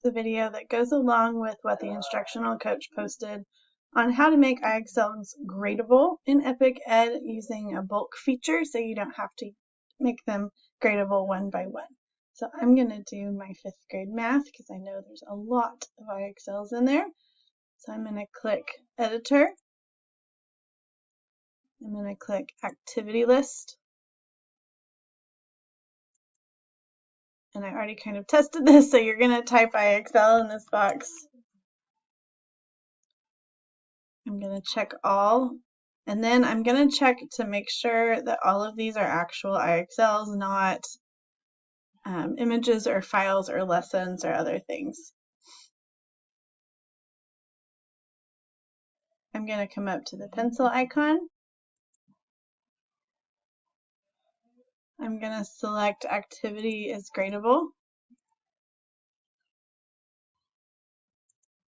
the video that goes along with what the instructional coach posted on how to make IXLs gradable in EpicEd using a bulk feature so you don't have to make them gradable one by one. So I'm going to do my 5th grade math because I know there's a lot of IXLs in there. So I'm going to click Editor. I'm going to click Activity List. And I already kind of tested this, so you're going to type IXL in this box. I'm going to check all, and then I'm going to check to make sure that all of these are actual IXLs, not images or files or lessons or other things. I'm going to come up to the pencil icon. I'm going to select Activity is Gradable.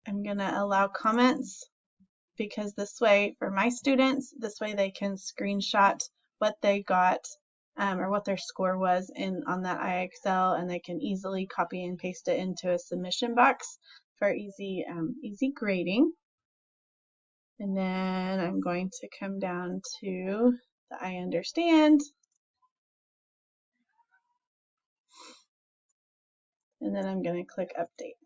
I'm going to allow comments because this way, for my students, this way they can screenshot what they got or what their score was on that IXL, and they can easily copy and paste it into a submission box for easy grading. And then I'm going to come down to the I understand. And then I'm going to click update.